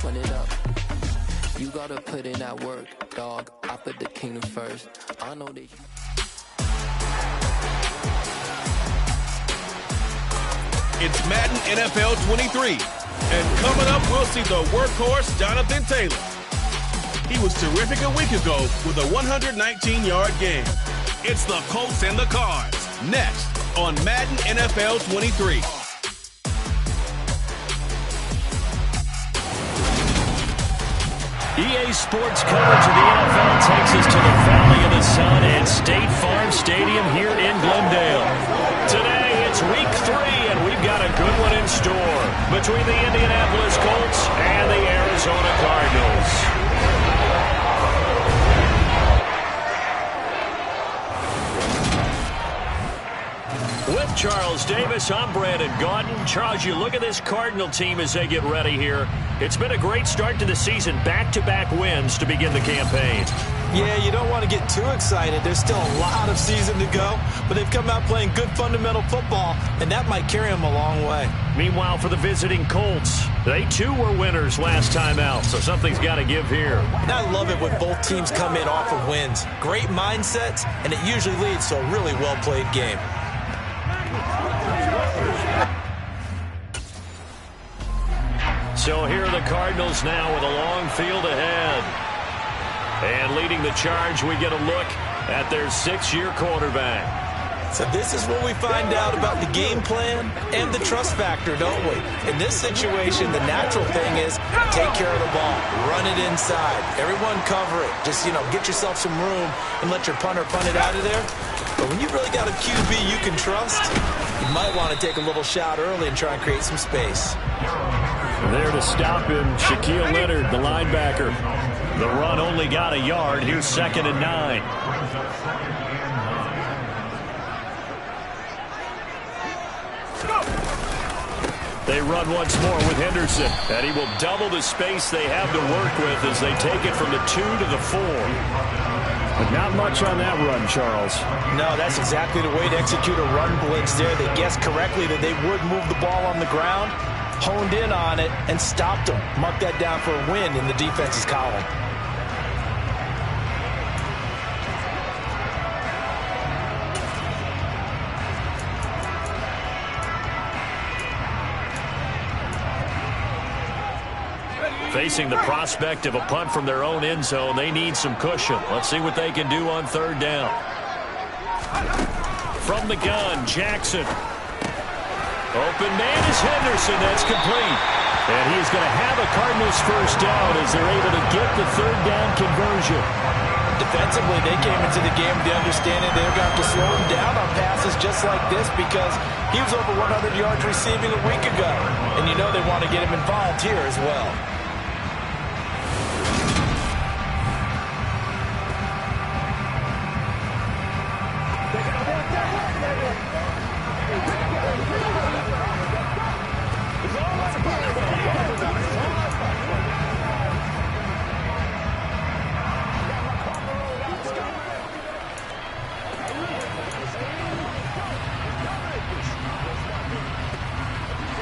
Run it up. You gotta put in that work, dog. I put the kingdom first. I know that. It's Madden NFL 23. And coming up, we'll see the workhorse Jonathan Taylor. He was terrific a week ago with a 119-yard game. It's the Colts and the Cards. Next on Madden NFL 23. EA Sports coverage of the NFL takes us to the Valley of the Sun at State Farm Stadium here in Glendale. Today, it's Week 3, and we've got a good one in store between the Indianapolis Colts and the Arizona Cardinals. With Charles Davis, I'm Brandon Gaudin. Charles, you look at this Cardinal team as they get ready here. It's been a great start to the season, back-to-back wins to begin the campaign. Yeah, you don't want to get too excited. There's still a lot of season to go, but they've come out playing good fundamental football, and that might carry them a long way. Meanwhile, for the visiting Colts, they too were winners last time out, so something's got to give here. And I love it when both teams come in off of wins. Great mindsets, and it usually leads to a really well-played game. So here are the Cardinals now with a long field ahead. And leading the charge, we get a look at their 6-year quarterback. So this is where we find out about the game plan and the trust factor, don't we? In this situation, the natural thing is take care of the ball, run it inside, everyone cover it. Just, get yourself some room and let your punter punt it out of there. But when you've really got a QB you can trust, you might want to take a little shot early and try and create some space. There to stop him, Shaquille Leonard, the linebacker. The run only got a yard. Here's 2nd and 9. They run once more with Henderson, and he will double the space they have to work with as they take it from the 2 to the 4. But not much on that run, Charles. No, that's exactly the way to execute a run blitz there. They guessed correctly that they would move the ball on the ground, honed in on it, and stopped them. Mark that down for a win in the defense's column. Facing the prospect of a punt from their own end zone, they need some cushion. Let's see what they can do on 3rd down. From the gun, Jackson. Open man is Henderson. That's complete. And he is going to have a Cardinals first down as they're able to get the 3rd down conversion. Defensively, they came into the game with the understanding they're going to have to slow him down on passes just like this because he was over 100 yards receiving a week ago. And they want to get him involved here as well.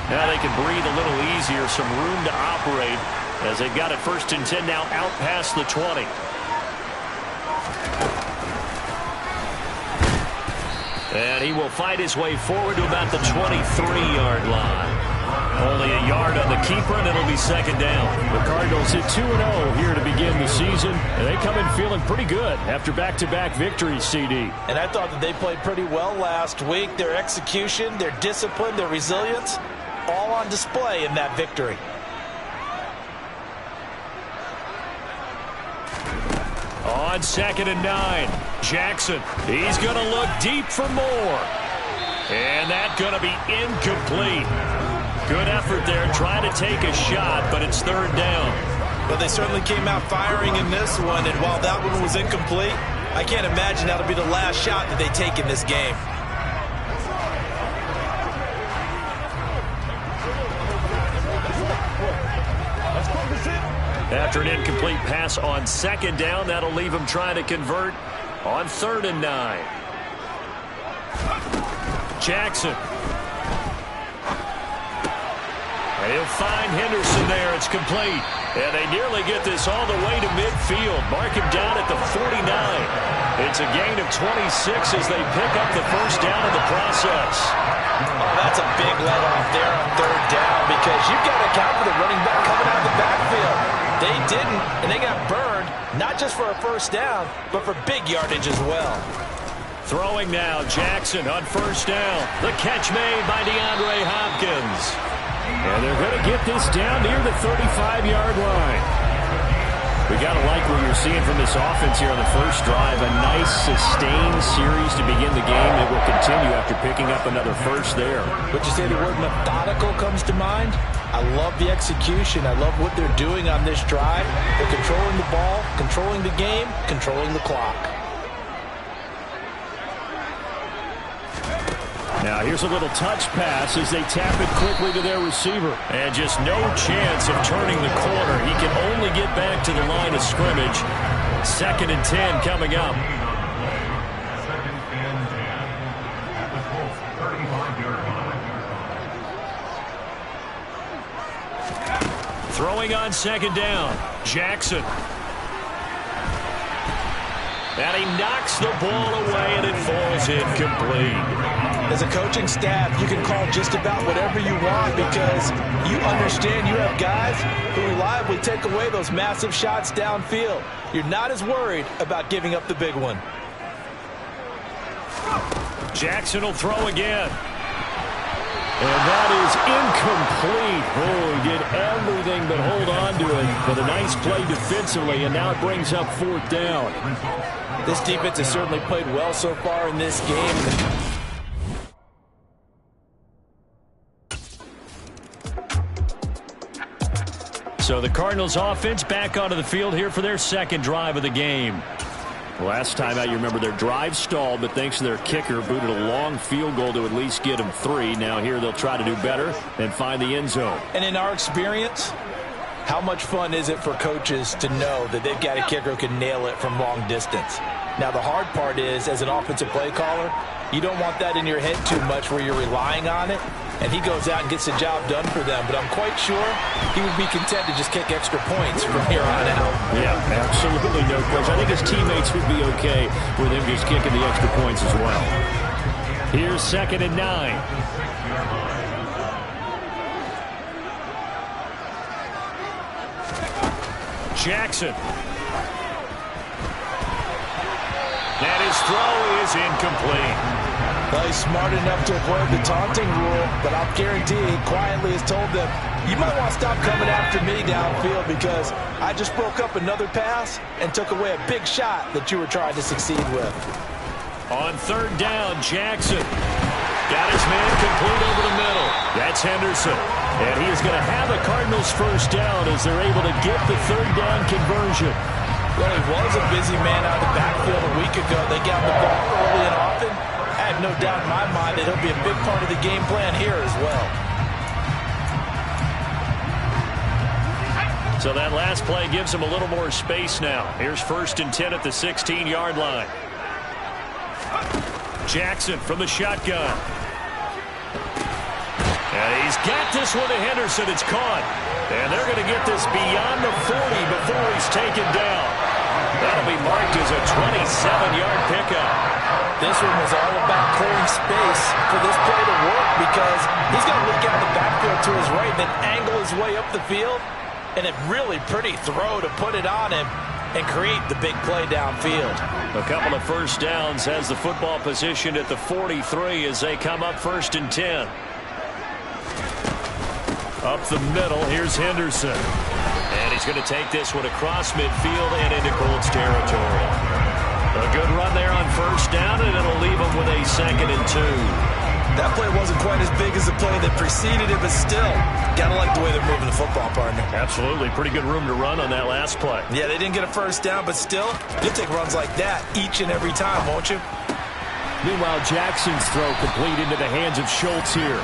Now they can breathe a little easier, some room to operate as they've got it 1st and 10 now out past the 20. And he will fight his way forward to about the 23-yard line. Only a yard on the keeper, and it'll be 2nd down. The Cardinals hit 2-0 here to begin the season, and they come in feeling pretty good after back-to-back victories, CD. And I thought that they played pretty well last week. Their execution, their discipline, their resilience, all on display in that victory. On 2nd and 9, Jackson. He's going to look deep for more. And that's going to be incomplete. Good effort there, trying to take a shot, but it's 3rd down. Well, they certainly came out firing in this one, and while that one was incomplete, I can't imagine that'll be the last shot that they take in this game. After an incomplete pass on 2nd down, that'll leave him trying to convert on 3rd and 9. Jackson. He'll find Henderson there. It's complete. And they nearly get this all the way to midfield. Mark him down at the 49. It's a gain of 26 as they pick up the first down in the process. Oh, that's a big let-off there on third down because you've got to account for the running back coming out of the backfield. They didn't, and they got burned, not just for a first down, but for big yardage as well. Throwing now, Jackson on first down. The catch made by DeAndre Hopkins. And they're going to get this down near the 35-yard line. We got to like what you're seeing from this offense here on the first drive. A nice, sustained series to begin the game that will continue after picking up another first there. Would you say the word methodical comes to mind? I love the execution. I love what they're doing on this drive. They're controlling the ball, controlling the game, controlling the clock. Now here's a little touch pass as they tap it quickly to their receiver. And just no chance of turning the corner. He can only get back to the line of scrimmage. 2nd and 10 coming up. Throwing on 2nd down, Jackson. And he knocks the ball away, and it falls incomplete. As a coaching staff, you can call just about whatever you want because you understand you have guys who reliably take away those massive shots downfield. You're not as worried about giving up the big one. Jackson will throw again. And that is incomplete. Oh, he did everything but hold on to it. But a nice play defensively, and now it brings up 4th down. This defense has certainly played well so far in this game. So the Cardinals offense back onto the field here for their 2nd drive of the game. Last time out, you remember their drive stalled, but thanks to their kicker, booted a long field goal to at least get them 3. Now here they'll try to do better and find the end zone. And in our experience, how much fun is it for coaches to know that they've got a kicker who can nail it from long distance? Now the hard part is, as an offensive play caller, you don't want that in your head too much where you're relying on it, and he goes out and gets the job done for them. But I'm quite sure he would be content to just kick extra points from here on out. Yeah, absolutely no question. I think his teammates would be okay with him just kicking the extra points as well. Here's 2nd and 9. Jackson. And his throw is incomplete. Well, he's smart enough to avoid the taunting rule, but I'll guarantee he quietly has told them, you might want to stop coming after me downfield because I just broke up another pass and took away a big shot that you were trying to succeed with. On 3rd down, Jackson got his man complete over the middle. That's Henderson. And he is going to have the Cardinals first down as they're able to get the 3rd down conversion. Well, he was a busy man out of the backfield a week ago. They got the ball early and often. I have no doubt in my mind that he'll be a big part of the game plan here as well. So that last play gives him a little more space now. Here's 1st and 10 at the 16-yard line. Jackson from the shotgun. And he's got this one to Henderson. It's caught. And they're going to get this beyond the 40 before he's taken down. That'll be marked as a 27-yard pickup. This one was all about clearing space for this play to work because he's going to look out the backfield to his right, then angle his way up the field, and a really pretty throw to put it on him and create the big play downfield. A couple of first downs has the football positioned at the 43 as they come up 1st and 10. Up the middle, here's Henderson. And he's going to take this one across midfield and into Colts territory. A good run there on 1st down, and it'll leave him with a 2nd and 2. That play wasn't quite as big as the play that preceded it, but still, got to like the way they're moving the football, partner. Absolutely. Pretty good room to run on that last play. Yeah, they didn't get a first down, but still, you'll take runs like that each and every time, won't you? Meanwhile, Jackson's throw complete into the hands of Schultz here.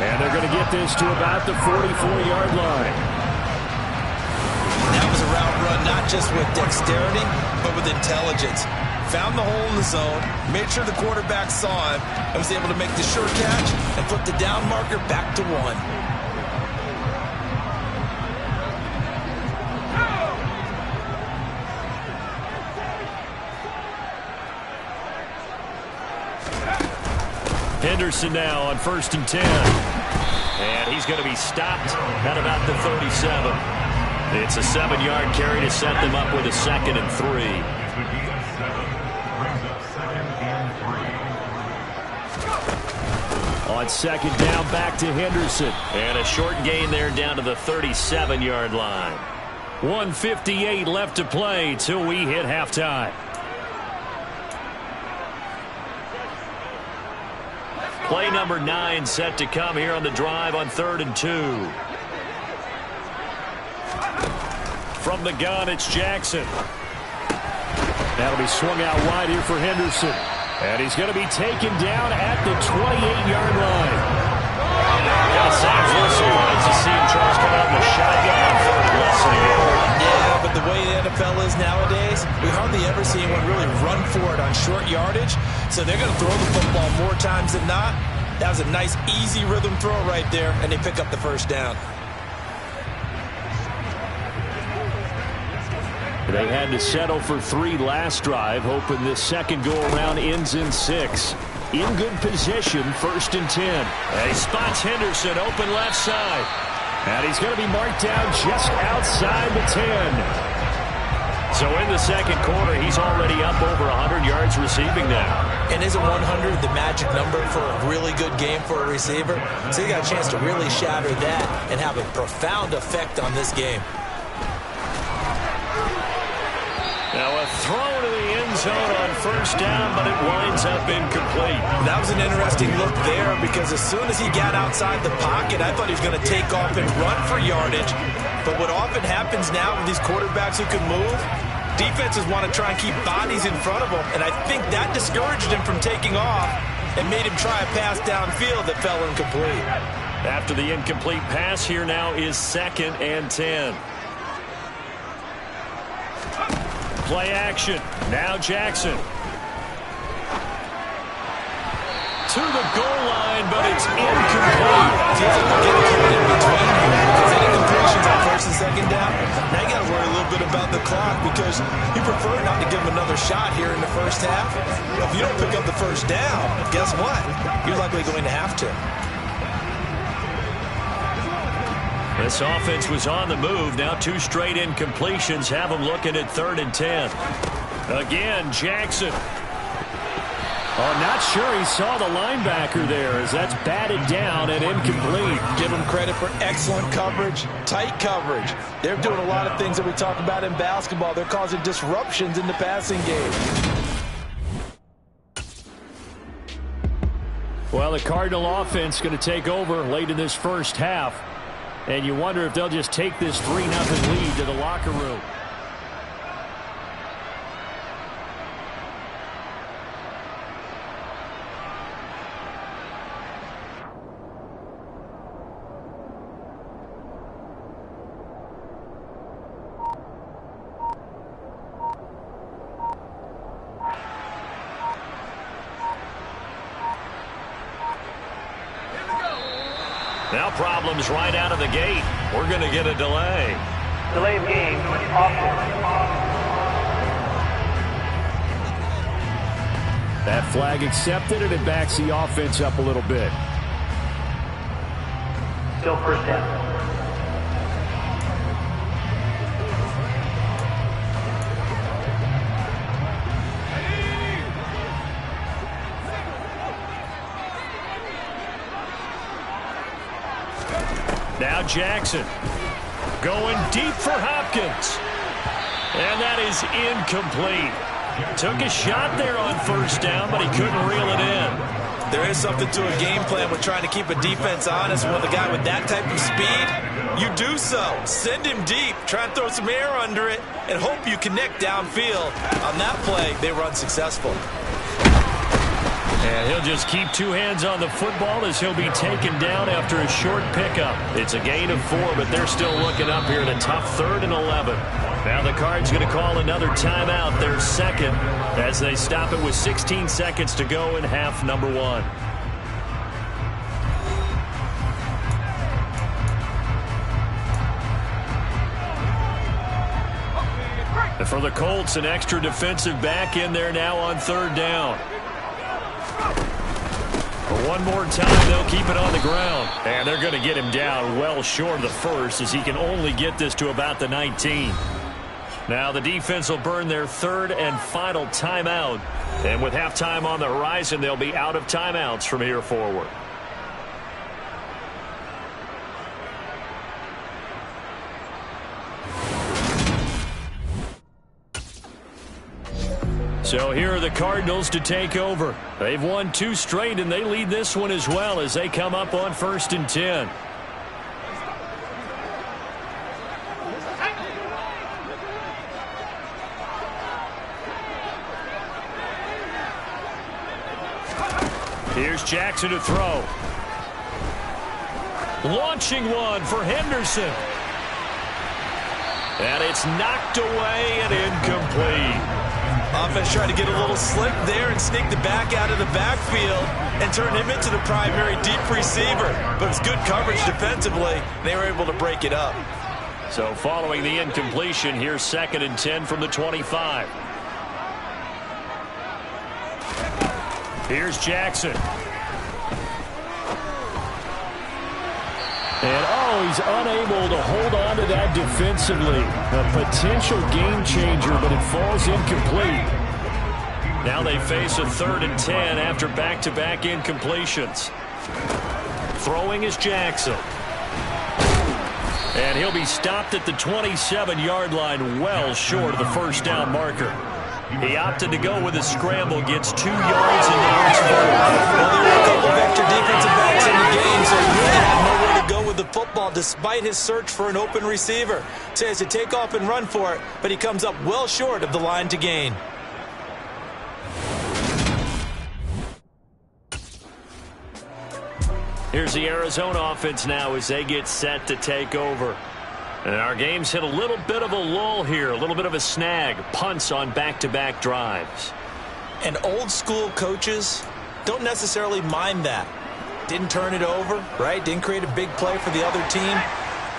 And they're going to get this to about the 44-yard line. That was a route run, not just with dexterity, but with intelligence. Found the hole in the zone, made sure the quarterback saw him, and was able to make the sure catch and put the down marker back to 1. Henderson now on 1st and 10. And he's going to be stopped at about the 37. It's a 7-yard carry to set them up with a 2nd and 3. On 2nd down, back to Henderson. And a short gain there down to the 37-yard line. 1:58 left to play till we hit halftime. Play number 9 set to come here on the drive on 3rd and 2. From the gun, it's Jackson. That'll be swung out wide here for Henderson. And he's going to be taken down at the 28-yard line. Gotta say, I'm a little surprised to see him try to come out in the shotgun on 3rd and less than a yard. Yeah, but the way the NFL is nowadays, we hardly ever see anyone really run for it on short yardage. So they're going to throw the football more times than not. That was a nice, easy rhythm throw right there, and they pick up the first down. They had to settle for 3 last drive, hoping this second go-around ends in 6. In good position, 1st and 10. And he spots Henderson, open left side. And he's going to be marked down just outside the 10. So in the second quarter, he's already up over 100 yards receiving now. And isn't 100 the magic number for a really good game for a receiver? So you got a chance to really shatter that and have a profound effect on this game. Now a throw to the end zone on 1st down, but it winds up incomplete. That was an interesting look there because as soon as he got outside the pocket, I thought he was going to take off and run for yardage. But what often happens now with these quarterbacks who can move, defenses want to try and keep bodies in front of them, and I think that discouraged him from taking off and made him try a pass downfield that fell incomplete. After the incomplete pass, here now is 2nd and 10. Play action. Now Jackson. To the goal line, but it's incomplete. Feels like we're getting caught in between here because any completions on 1st and 2nd down. Now you got to worry a little bit about the clock because you prefer not to give him another shot here in the first half. If you don't pick up the first down, guess what? You're likely going to have to. This offense was on the move. Now 2 straight incompletions have them looking at 3rd and 10. Again, Jackson. Oh, not sure he saw the linebacker there as that's batted down and incomplete. Give him credit for excellent coverage, tight coverage. They're doing a lot of things that we talk about in basketball. They're causing disruptions in the passing game. Well, the Cardinal offense going to take over late in this first half. And you wonder if they'll just take this 3-0 lead to the locker room. Now problems right out of the gate. We're going to get a delay. Delay of game, offense. That flag accepted, and it backs the offense up a little bit. Still 1st down. Now Jackson going deep for Hopkins. And that is incomplete. Took a shot there on 1st down, but he couldn't reel it in. There is something to a game plan with trying to keep a defense honest. With a guy with that type of speed, you do so. Send him deep. Try and throw some air under it and hope you connect downfield. On that play, they were unsuccessful. And he'll just keep 2 hands on the football as he'll be taken down after a short pickup. It's a gain of 4, but they're still looking up here at a tough 3rd and 11. Now the Cards going to call another timeout, their 2nd, as they stop it with 16 seconds to go in half number 1. And for the Colts, an extra defensive back in there now on 3rd down. One more time, they'll keep it on the ground. And they're going to get him down well short of the first, as he can only get this to about the 19. Now the defense will burn their third and final timeout. And with halftime on the horizon, they'll be out of timeouts from here forward. So here are the Cardinals to take over. They've won 2 straight, and they lead this one as well as they come up on 1st and 10. Here's Jackson to throw. Launching one for Henderson. And it's knocked away and incomplete. Offense tried to get a little slick there and sneak the back out of the backfield and turn him into the primary deep receiver. But it's good coverage defensively. They were able to break it up. So following the incompletion, here's 2nd and 10 from the 25. Here's Jackson. And, he's unable to hold on to that defensively. A potential game changer, but it falls incomplete. Now they face a 3rd and 10 after back-to-back incompletions. Throwing is Jackson. And he'll be stopped at the 27-yard line, well short of the first down marker. He opted to go with a scramble, gets 2 yards, and now it's 4. Well, there were a couple of extra defensive backs in the game, so he really had nowhere to go with the football despite his search for an open receiver. So he has to take off and run for it, but he comes up well short of the line to gain. Here's the Arizona offense now as they get set to take over. And our game's hit a little bit of a lull here, a little bit of a snag. Punts on back-to-back drives. And old-school coaches don't necessarily mind that. Didn't turn it over, right? Didn't create a big play for the other team.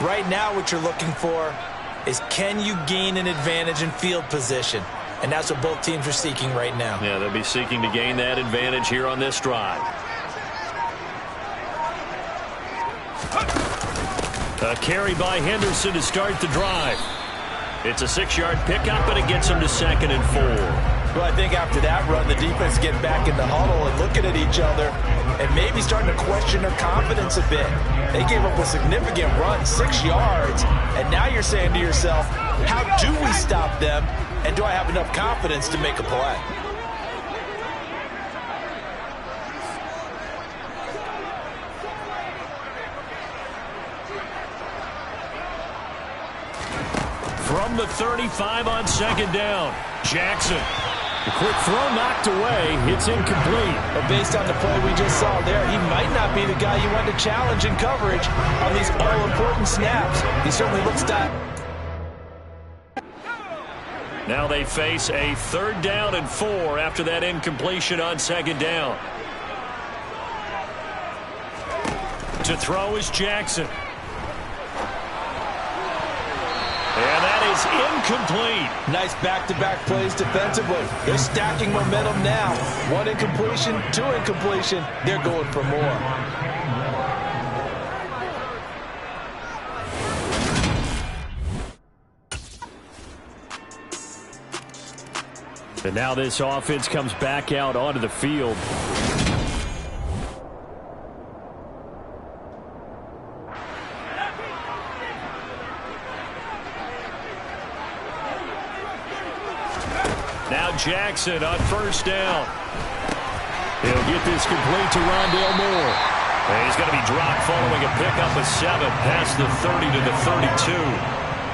Right now what you're looking for is, can you gain an advantage in field position? And that's what both teams are seeking right now. Yeah, they'll be seeking to gain that advantage here on this drive. A carry by Henderson to start the drive. It's a 6-yard pickup, and it gets him to 2nd and 4. Well, I think after that run, the defense get back in the huddle and looking at each other and maybe starting to question their confidence a bit. They gave up a significant run, 6 yards, and now you're saying to yourself, how do we stop them, and do I have enough confidence to make a play? From the 35 on 2nd down, Jackson. The quick throw knocked away. It's incomplete. But based on the play we just saw there, he might not be the guy you want to challenge in coverage on these all-important snaps. He certainly looks that. Now they face a 3rd down and 4 after that incompletion on 2nd down. To throw is Jackson. And that is incomplete. Nice back-to-back plays defensively. They're stacking momentum now. 1 incompletion, 2 incompletion. They're going for more. And now this offense comes back out onto the field. Now Jackson on 1st down. He'll get this complete to Rondale Moore. And he's going to be dropped following a pickup of 7 past the 30 to the 32.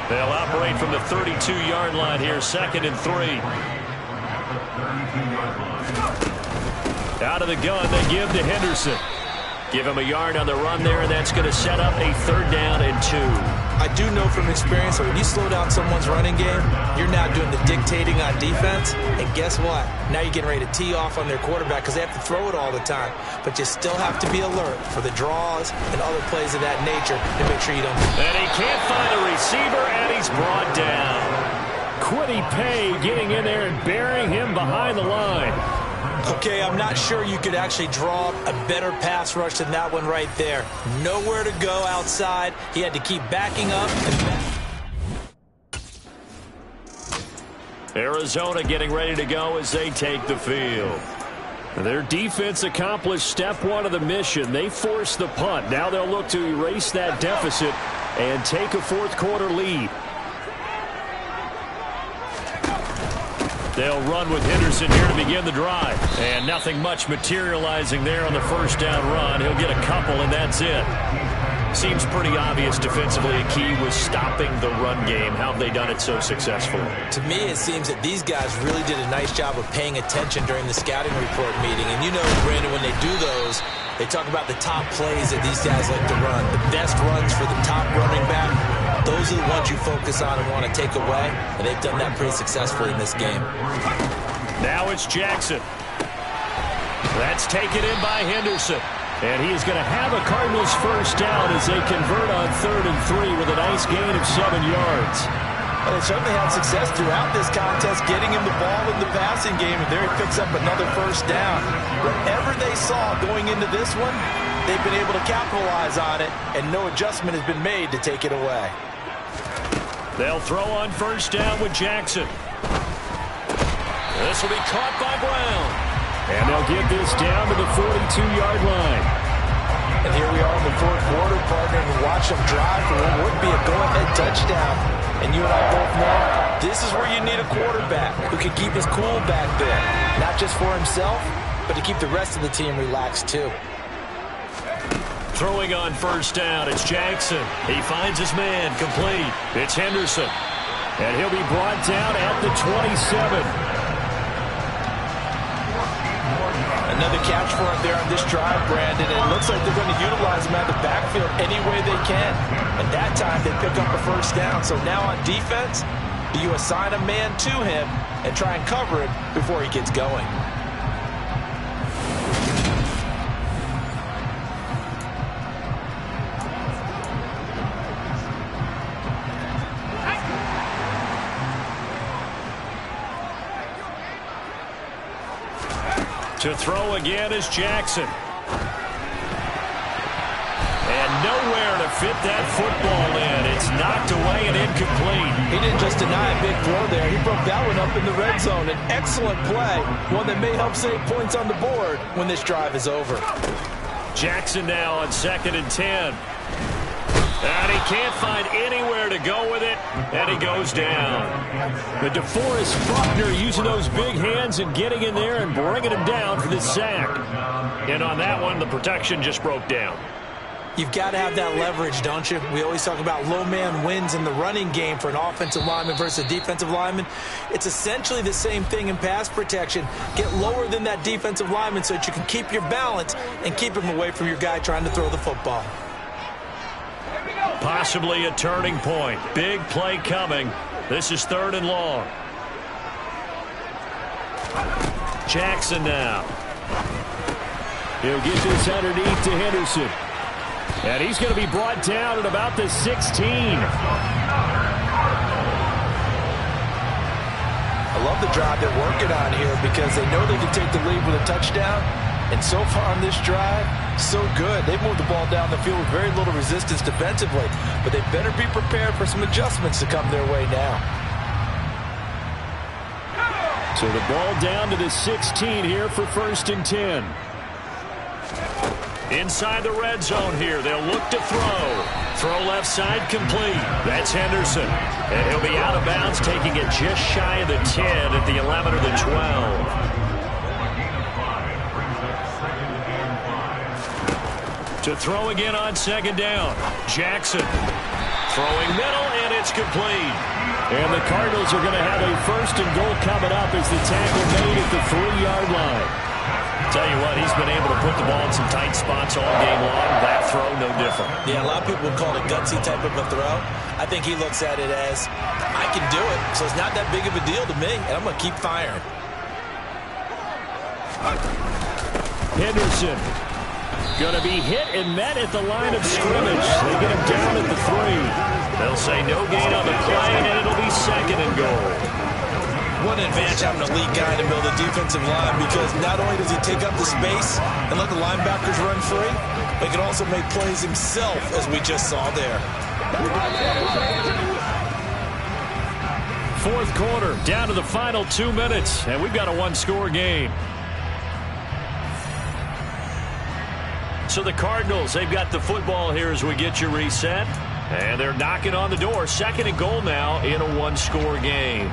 They'll operate from the 32-yard line here, 2nd and 3. Out of the gun, they give to Henderson. Give him a yard on the run there, and that's going to set up a 3rd down and 2. I do know from experience that when you slow down someone's running game, you're now doing the dictating on defense. And guess what? Now you're getting ready to tee off on their quarterback because they have to throw it all the time. But you still have to be alert for the draws and other plays of that nature to make sure you don't. And he can't find a receiver, and he's brought down. Quiddy Pay getting in there and burying him behind the line. Okay, I'm not sure you could actually draw a better pass rush than that one right there. Nowhere to go outside. He had to keep backing up. Arizona getting ready to go as they take the field. Their defense accomplished step one of the mission. They forced the punt. Now they'll look to erase that deficit and take a fourth-quarter lead. They'll run with Henderson here to begin the drive. And nothing much materializing there on the first down run. He'll get a couple, and that's it. Seems pretty obvious defensively a key was stopping the run game. How have they done it so successfully? To me, it seems that these guys really did a nice job of paying attention during the scouting report meeting. And you know, Brandon, when they do those, they talk about the top plays that these guys like to run. The best runs for the top running back. Those are the ones you focus on and want to take away. And they've done that pretty successfully in this game. Now it's Jackson. That's taken in by Henderson. And he is going to have a Cardinals first down as they convert on 3rd and 3 with a nice gain of 7 yards. Well, they certainly had success throughout this contest, getting him the ball in the passing game, and there he picks up another first down. Whatever they saw going into this one, they've been able to capitalize on it, and no adjustment has been made to take it away. They'll throw on first down with Jackson. This will be caught by Brown. And they'll get this down to the 42-yard line. And here we are in the fourth quarter, partner, and watch them drive for what would be a go-ahead touchdown. And you and I both know this is where you need a quarterback who can keep his cool back there. Not just for himself, but to keep the rest of the team relaxed too. Throwing on first down, it's Jackson. He finds his man, complete. It's Henderson. And he'll be brought down at the 27. Another catch for him there on this drive, Brandon, and it looks like they're going to utilize him out of the backfield any way they can. And that time they pick up a first down. So now on defense, do you assign a man to him and try and cover it before he gets going? To throw again is Jackson. And nowhere to fit that football in. It's knocked away and incomplete. He didn't just deny a big throw there. He broke that one up in the red zone. An excellent play. One that may help save points on the board when this drive is over. Jackson now on 2nd and 10. And he can't find anywhere to go with it, and he goes down. But DeForest Buckner using those big hands and getting in there and bringing him down for the sack. And on that one, the protection just broke down. You've got to have that leverage, don't you? We always talk about low man wins in the running game for an offensive lineman versus a defensive lineman. It's essentially the same thing in pass protection. Get lower than that defensive lineman so that you can keep your balance and keep him away from your guy trying to throw the football. Possibly a turning point. Big play coming. This is 3rd and long. Jackson now. He'll get this underneath to Henderson. And he's going to be brought down at about the 16. I love the drive they're working on here because they know they can take the lead with a touchdown. And so far on this drive, so good. They've moved the ball down the field with very little resistance defensively. But they better be prepared for some adjustments to come their way now. So the ball down to the 16 here for 1st and 10. Inside the red zone here. They'll look to throw. Throw left side complete. That's Henderson. And he'll be out of bounds, taking it just shy of the 10 at the 11 or the 12. To throw again on 2nd down. Jackson throwing middle, and it's complete. And the Cardinals are going to have a 1st and goal coming up as the tackle made at the 3-yard line. Tell you what, he's been able to put the ball in some tight spots all game long. That throw, no different. Yeah, a lot of people would call it a gutsy type of a throw. I think he looks at it as, I can do it, so it's not that big of a deal to me, and I'm going to keep firing. Henderson going to be hit and met at the line of scrimmage. They get him down at the 3. They'll say no gain on the play, and it'll be 2nd and goal. What an advantage having an elite guy in the middle of the defensive line, because not only does he take up the space and let the linebackers run free, but he can also make plays himself, as we just saw there. Fourth quarter, down to the final 2 minutes, and we've got a one-score game. So the Cardinals, they've got the football here as we get you reset. And they're knocking on the door. Second and goal now in a one-score game.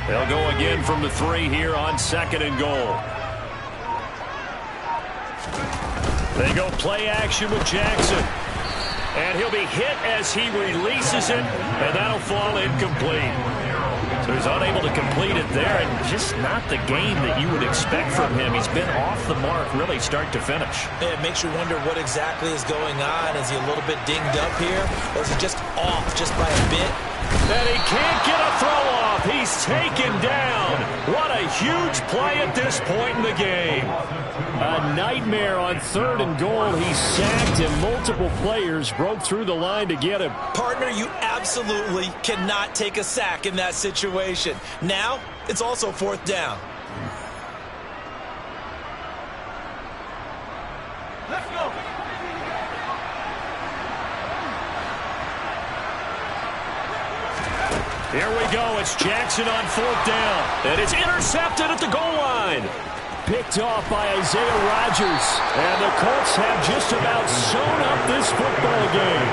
They'll go again from the 3 here on second and goal. They go play action with Jackson. And he'll be hit as he releases it, and that'll fall incomplete. So he's unable to complete it there, and just not the game that you would expect from him. He's been off the mark really start to finish. It makes you wonder what exactly is going on. Is he a little bit dinged up here, or is he just off just by a bit? And he can't get a throw off. He's taken down. What a huge play at this point in the game. A nightmare on third and goal. He sacked, and multiple players broke through the line to get him. Partner, you absolutely cannot take a sack in that situation. Now, it's also fourth down. Let's go. Here we go. It's Jackson on fourth down. And it's intercepted at the goal line. Picked off by Isaiah Rodgers. And the Colts have just about sewn up this football game.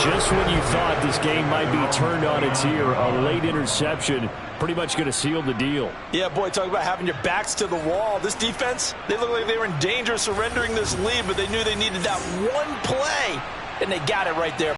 Just when you thought this game might be turned on its ear, a late interception pretty much going to seal the deal. Yeah, boy, talk about having your backs to the wall. This defense, they look like they were in danger of surrendering this lead, but they knew they needed that one play, and they got it right there.